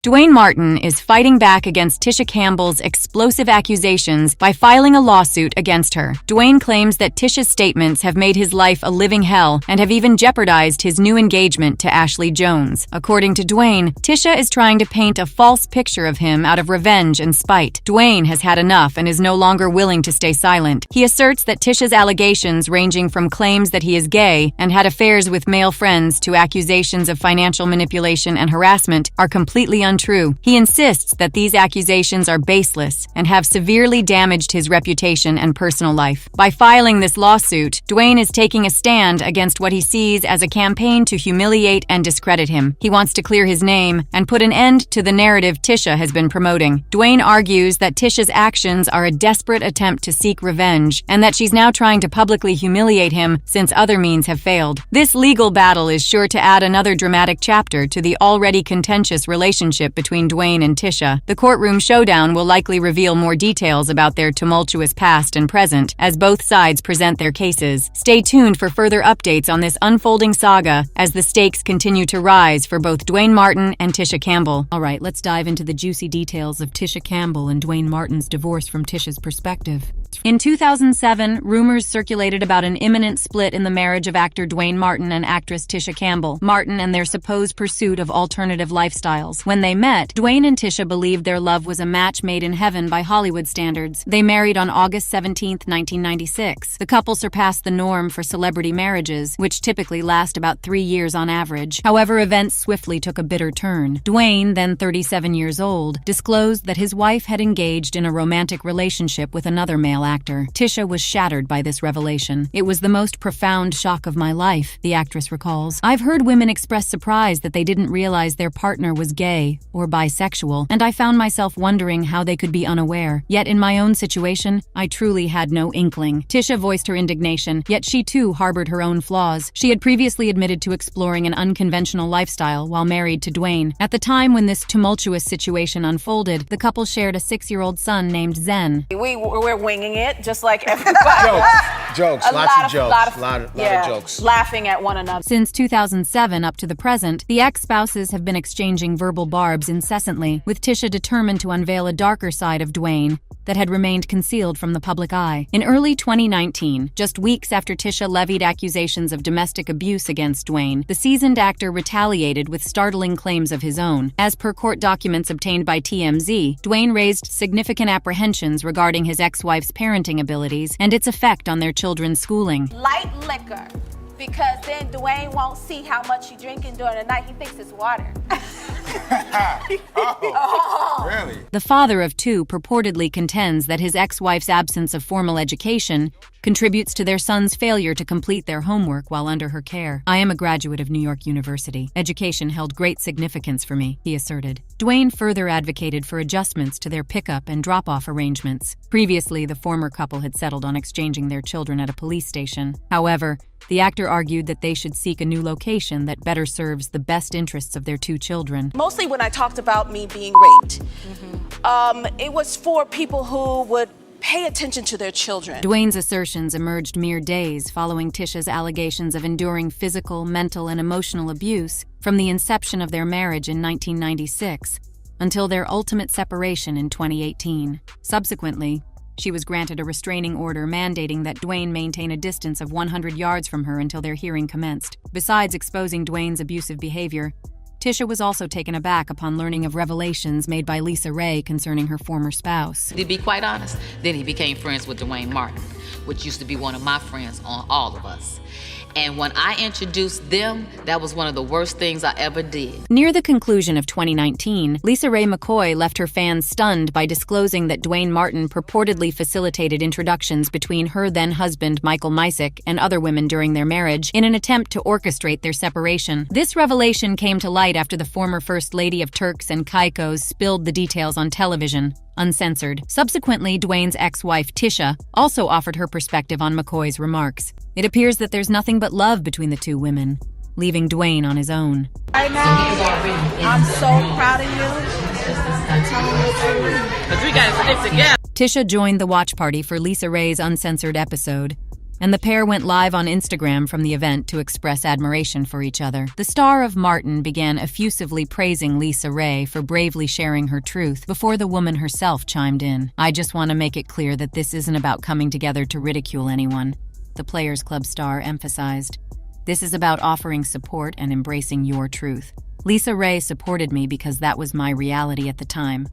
Dwayne Martin is fighting back against Tisha Campbell's explosive accusations by filing a lawsuit against her. Dwayne claims that Tisha's statements have made his life a living hell and have even jeopardized his new engagement to Ashley Jones. According to Dwayne, Tisha is trying to paint a false picture of him out of revenge and spite. Dwayne has had enough and is no longer willing to stay silent. He asserts that Tisha's allegations, ranging from claims that he is gay and had affairs with male friends to accusations of financial manipulation and harassment, are completely untrue. He insists that these accusations are baseless and have severely damaged his reputation and personal life. By filing this lawsuit, Dwayne is taking a stand against what he sees as a campaign to humiliate and discredit him. He wants to clear his name and put an end to the narrative Tisha has been promoting. Dwayne argues that Tisha's actions are a desperate attempt to seek revenge and that she's now trying to publicly humiliate him since other means have failed. This legal battle is sure to add another dramatic chapter to the already contentious relationship between Dwayne and Tisha. The courtroom showdown will likely reveal more details about their tumultuous past and present as both sides present their cases. Stay tuned for further updates on this unfolding saga as the stakes continue to rise for both Dwayne Martin and Tisha Campbell. All right, let's dive into the juicy details of Tisha Campbell and Dwayne Martin's divorce from Tisha's perspective. In 2007, rumors circulated about an imminent split in the marriage of actor Dwayne Martin and actress Tisha Campbell. Martin and their supposed pursuit of alternative lifestyles. When they met, Dwayne and Tisha believed their love was a match made in heaven by Hollywood standards. They married on August 17, 1996. The couple surpassed the norm for celebrity marriages, which typically last about 3 years on average. However, events swiftly took a bitter turn. Dwayne, then 37 years old, disclosed that his wife had engaged in a romantic relationship with another male actor. Tisha was shattered by this revelation. "It was the most profound shock of my life," the actress recalls. "I've heard women express surprise that they didn't realize their partner was gay or bisexual, and I found myself wondering how they could be unaware. Yet in my own situation, I truly had no inkling." Tisha voiced her indignation, yet she too harbored her own flaws. She had previously admitted to exploring an unconventional lifestyle while married to Dwayne. At the time when this tumultuous situation unfolded, the couple shared a 6-year-old son named Zen. We're winging it, just like everybody. Jokes, lots of jokes. Laughing at one another. Since 2007 up to the present, the ex-spouses have been exchanging verbal barbs incessantly, with Tisha determined to unveil a darker side of Dwayne that had remained concealed from the public eye. In early 2019, just weeks after Tisha levied accusations of domestic abuse against Dwayne, the seasoned actor retaliated with startling claims of his own. As per court documents obtained by TMZ, Dwayne raised significant apprehensions regarding his ex-wife's parenting abilities and its effect on their children's schooling. Light liquor, because then Dwayne won't see how much you drinking during the night. He thinks it's water. Really? The father of two purportedly contends that his ex-wife's absence of formal education contributes to their son's failure to complete their homework while under her care. "I am a graduate of New York University. Education held great significance for me," he asserted. Dwayne further advocated for adjustments to their pickup and drop-off arrangements. Previously, the former couple had settled on exchanging their children at a police station. However, the actor argued that they should seek a new location that better serves the best interests of their two children. Mostly when I talked about me being raped, it was for people who would pay attention to their children. Dwayne's assertions emerged mere days following Tisha's allegations of enduring physical, mental, and emotional abuse from the inception of their marriage in 1996 until their ultimate separation in 2018. Subsequently, she was granted a restraining order mandating that Dwayne maintain a distance of 100 yards from her until their hearing commenced. Besides exposing Dwayne's abusive behavior, Tisha was also taken aback upon learning of revelations made by Lisa Ray concerning her former spouse. To be quite honest, then he became friends with Dwayne Martin, which used to be one of my friends on All of Us. And when I introduced them, that was one of the worst things I ever did. Near the conclusion of 2019, Lisa Ray McCoy left her fans stunned by disclosing that Dwayne Martin purportedly facilitated introductions between her then-husband Michael Misick and other women during their marriage in an attempt to orchestrate their separation. This revelation came to light after the former First Lady of Turks and Caicos spilled the details on television, uncensored. Subsequently, Dwayne's ex-wife Tisha also offered her perspective on McCoy's remarks. It appears that there's nothing but love between the two women, leaving Dwayne on his own. Right now, I'm so proud of you. Tisha joined the watch party for Lisa Ray's uncensored episode, and the pair went live on Instagram from the event to express admiration for each other. The star of Martin began effusively praising Lisa Ray for bravely sharing her truth before the woman herself chimed in. "I just want to make it clear that this isn't about coming together to ridicule anyone," the Players Club star emphasized. "This is about offering support and embracing your truth. Lisa Ray supported me because that was my reality at the time.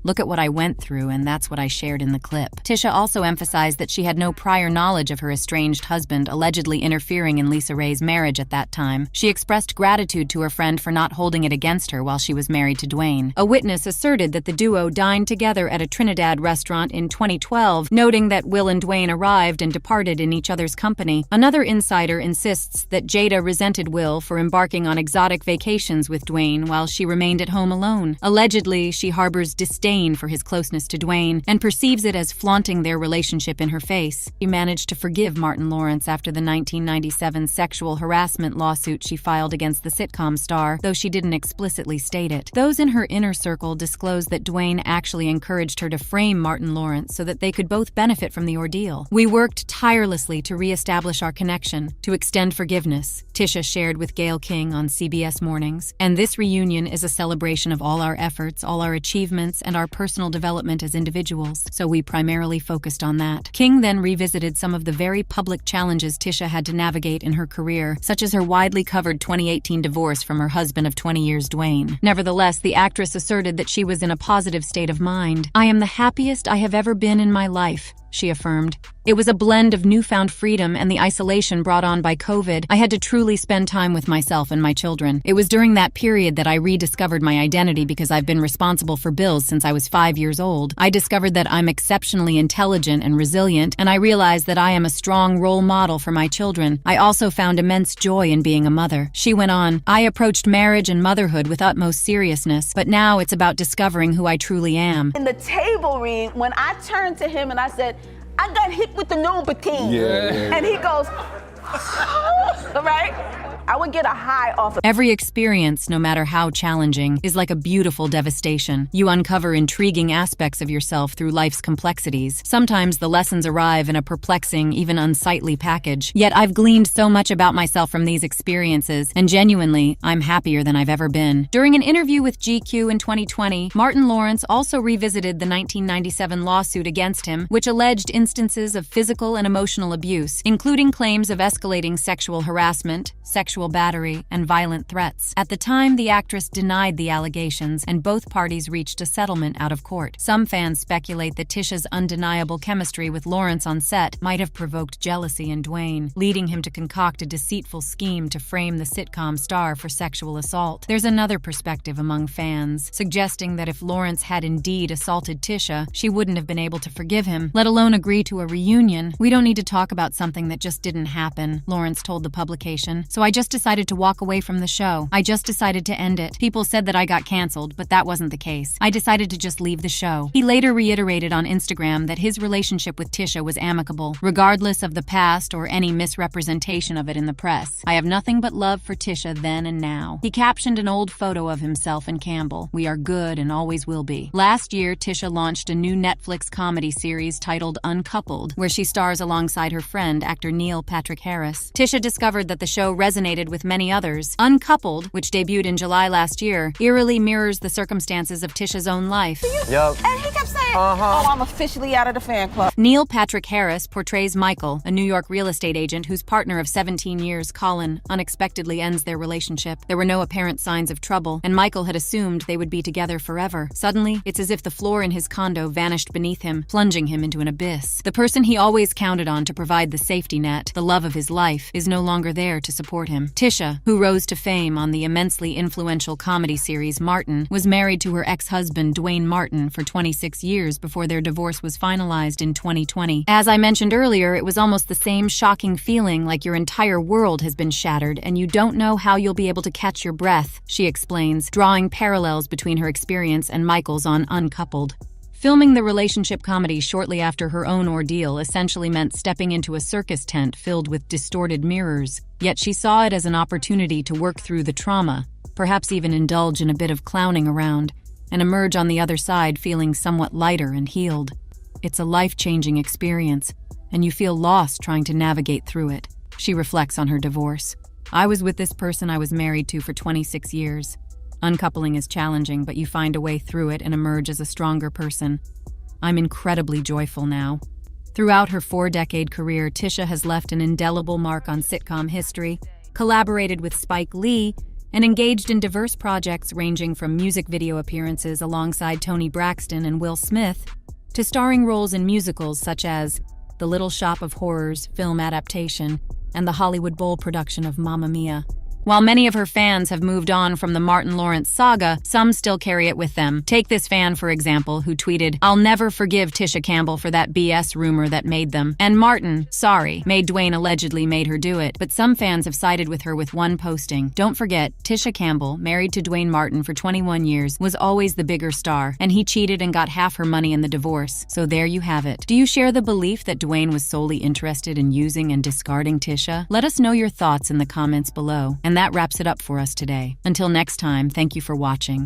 Look at what I went through, and that's what I shared in the clip." Tisha also emphasized that she had no prior knowledge of her estranged husband allegedly interfering in Lisa Ray's marriage at that time. She expressed gratitude to her friend for not holding it against her while she was married to Dwayne. A witness asserted that the duo dined together at a Trinidad restaurant in 2012, noting that Will and Dwayne arrived and departed in each other's company. Another insider insists that Jada resented Will for embarking on exotic vacations with Dwayne while she remained at home alone. Allegedly, she harbors disdain for his closeness to Dwayne and perceives it as flaunting their relationship in her face. She managed to forgive Martin Lawrence after the 1997 sexual harassment lawsuit she filed against the sitcom star, though she didn't explicitly state it. Those in her inner circle disclosed that Dwayne actually encouraged her to frame Martin Lawrence so that they could both benefit from the ordeal. "We worked tirelessly to reestablish our connection, to extend forgiveness," Tisha shared with Gayle King on CBS Mornings. "And this reunion is a celebration of all our efforts, all our achievements, and our personal development as individuals, so we primarily focused on that." King then revisited some of the very public challenges Tisha had to navigate in her career, such as her widely covered 2018 divorce from her husband of 20 years, Dwayne. Nevertheless, the actress asserted that she was in a positive state of mind. "I am the happiest I have ever been in my life," she affirmed. "It was a blend of newfound freedom and the isolation brought on by COVID. I had to truly spend time with myself and my children. It was during that period that I rediscovered my identity because I've been responsible for bills since I was 5 years old. I discovered that I'm exceptionally intelligent and resilient, and I realized that I am a strong role model for my children. I also found immense joy in being a mother." She went on, "I approached marriage and motherhood with utmost seriousness, but now it's about discovering who I truly am." In the table read, when I turned to him and I said, "I got hit with the Novocaine." Yeah. And he goes, right? I would get a high off of Every experience, no matter how challenging, is like a beautiful devastation. You uncover intriguing aspects of yourself through life's complexities. Sometimes the lessons arrive in a perplexing, even unsightly package. Yet I've gleaned so much about myself from these experiences, and genuinely, I'm happier than I've ever been. During an interview with GQ in 2020, Martin Lawrence also revisited the 1997 lawsuit against him, which alleged instances of physical and emotional abuse, including claims of escalating sexual harassment, sexual battery, and violent threats. At the time, the actress denied the allegations, and both parties reached a settlement out of court. Some fans speculate that Tisha's undeniable chemistry with Lawrence on set might have provoked jealousy in Dwayne, leading him to concoct a deceitful scheme to frame the sitcom star for sexual assault. There's another perspective among fans, suggesting that if Lawrence had indeed assaulted Tisha, she wouldn't have been able to forgive him, let alone agree to a reunion. "We don't need to talk about something that just didn't happen," Lawrence told the publication. "So I just decided to walk away from the show. I just decided to end it. People said that I got canceled, but that wasn't the case. I decided to just leave the show." He later reiterated on Instagram that his relationship with Tisha was amicable, regardless of the past or any misrepresentation of it in the press. "I have nothing but love for Tisha then and now." He captioned an old photo of himself and Campbell, "We are good and always will be." Last year, Tisha launched a new Netflix comedy series titled Uncoupled, where she stars alongside her friend, actor Neil Patrick Harris. Tisha discovered that the show resonated with many others. Uncoupled, which debuted in July last year, eerily mirrors the circumstances of Tisha's own life. Yup. And he kept saying, "Oh, I'm officially out of the fan club." Neil Patrick Harris portrays Michael, a New York real estate agent whose partner of 17 years, Colin, unexpectedly ends their relationship. There were no apparent signs of trouble, and Michael had assumed they would be together forever. Suddenly, it's as if the floor in his condo vanished beneath him, plunging him into an abyss. The person he always counted on to provide the safety net, the love of his life, is no longer there to support him. Tisha, who rose to fame on the immensely influential comedy series Martin, was married to her ex-husband Dwayne Martin for 26 years before their divorce was finalized in 2020. As I mentioned earlier, it was almost the same shocking feeling like your entire world has been shattered and you don't know how you'll be able to catch your breath, she explains, drawing parallels between her experience and Michael's on Uncoupled. Filming the relationship comedy shortly after her own ordeal essentially meant stepping into a circus tent filled with distorted mirrors, yet she saw it as an opportunity to work through the trauma, perhaps even indulge in a bit of clowning around, and emerge on the other side feeling somewhat lighter and healed. It's a life-changing experience, and you feel lost trying to navigate through it. She reflects on her divorce. I was with this person I was married to for 26 years. Uncoupling is challenging, but you find a way through it and emerge as a stronger person. I'm incredibly joyful now. Throughout her 4-decade career, Tisha has left an indelible mark on sitcom history, collaborated with Spike Lee, and engaged in diverse projects ranging from music video appearances alongside Toni Braxton and Will Smith to starring roles in musicals such as The Little Shop of Horrors film adaptation and the Hollywood Bowl production of Mamma Mia. While many of her fans have moved on from the Martin Lawrence saga, some still carry it with them. Take this fan, for example, who tweeted, "I'll never forgive Tisha Campbell for that BS rumor that made them." And Martin, sorry, made Dwayne allegedly made her do it. But some fans have sided with her with one posting. Don't forget, Tisha Campbell, married to Dwayne Martin for 21 years, was always the bigger star, and he cheated and got half her money in the divorce. So there you have it. Do you share the belief that Dwayne was solely interested in using and discarding Tisha? Let us know your thoughts in the comments below. And that wraps it up for us today. Until next time, thank you for watching.